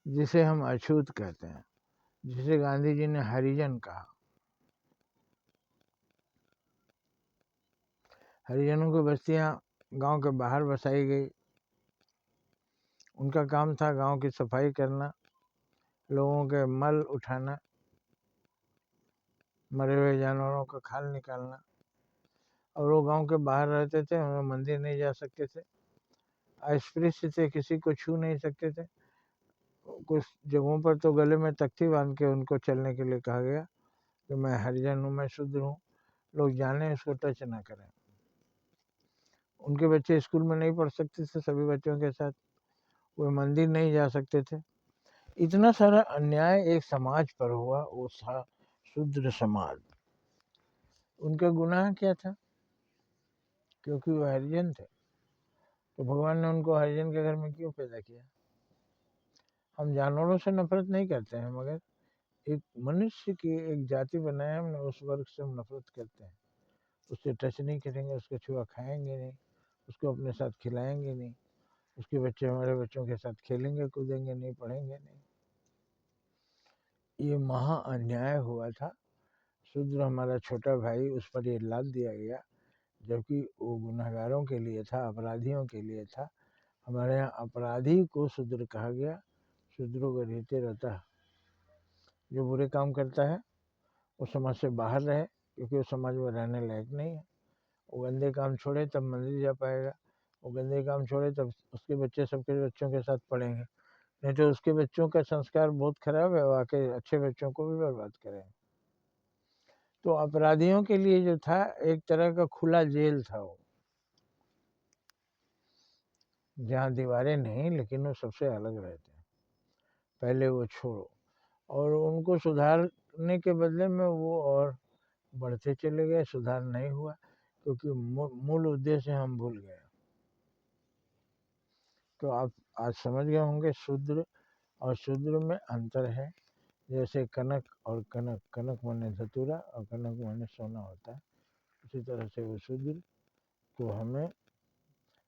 जिसे हम अछूत कहते हैं, जिसे गांधी जी ने हरिजन कहा। हरिजनों की बस्तियां गांव के बाहर बसाई गई। उनका काम था गांव की सफाई करना, लोगों के मल उठाना, मरे हुए जानवरों का खाल निकालना। और वो गांव के बाहर रहते थे, उन्हें मंदिर नहीं जा सकते थे, अस्पृश्य थे, किसी को छू नहीं सकते थे। कुछ जगहों पर तो गले में तख्ती बांध के उनको चलने के लिए कहा गया कि मैं हरिजन हूँ, मैं शूद्र हूँ, लोग जाने, उसको टच ना करें। उनके बच्चे स्कूल में नहीं पढ़ सकते थे सभी बच्चों के साथ, वो मंदिर नहीं जा सकते थे। इतना सारा अन्याय एक समाज पर हुआ, वो था शूद्र समाज। उनका गुनाह क्या था? क्योंकि वो हरिजन थे, तो भगवान ने उनको हरिजन के घर में क्यों पैदा किया? हम जानवरों से नफरत नहीं करते हैं, मगर एक मनुष्य की एक जाति बनाया हमने, उस वर्ग से हम नफरत करते हैं। उससे टच नहीं करेंगे, उसको छुआ खाएंगे नहीं, उसको अपने साथ खिलाएंगे नहीं, उसके बच्चे हमारे बच्चों के साथ खेलेंगे कूदेंगे नहीं, पढ़ेंगे नहीं। ये महा अन्याय हुआ था। शूद्र हमारा छोटा भाई, उस पर ये लाद दिया गया, जबकि वो गुनहगारों के लिए था, अपराधियों के लिए था। हमारे यहाँ अपराधी को शूद्र कहा गया। शूद्रों को रहते रहता है, जो बुरे काम करता है वो समाज से बाहर रहे, क्योंकि वो समाज में रहने लायक नहीं है। वो गंदे काम छोड़े तब मंदिर जा पाएगा, वो गंदे काम छोड़े तब उसके बच्चे सबके बच्चों के साथ पढ़ेंगे, नहीं तो उसके बच्चों का संस्कार बहुत खराब है, वाकई अच्छे बच्चों को भी बर्बाद करेंगे। तो अपराधियों के लिए जो था एक तरह का खुला जेल था वो, जहाँ दीवारें नहीं, लेकिन वो सबसे अलग रहते हैं। पहले वो छोड़ो, और उनको सुधारने के बदले में वो और बढ़ते चले गए, सुधार नहीं हुआ, क्योंकि मूल उद्देश्य हम भूल गए। तो आप आज समझ गए होंगे शूद्र और शूद्र में अंतर है। जैसे कनक और कनक, कनक माने धतूरा और कनक माने सोना होता है, उसी तरह से वो शूद्र। तो हमें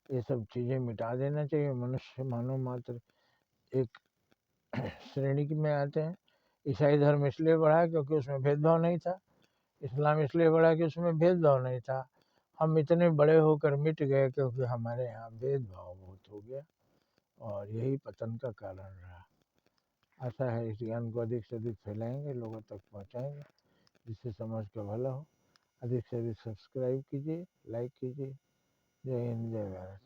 ये सब चीज़ें मिटा देना चाहिए। मनुष्य मानव मात्र एक श्रेणी में आते हैं। ईसाई धर्म इसलिए बढ़ा क्योंकि उसमें भेदभाव नहीं था, इस्लाम इसलिए बढ़ा कि उसमें भेदभाव नहीं था। हम इतने बड़े होकर मिट गए क्योंकि हमारे यहाँ भेदभाव बहुत हो गया, और यही पतन का कारण रहा। आशा है इस ज्ञान को अधिक से अधिक फैलाएंगे, लोगों तक पहुँचाएंगे, जिससे समाज का भला हो। अधिक से अधिक सब्सक्राइब कीजिए, लाइक कीजिए। जय हिंद, जय भारत।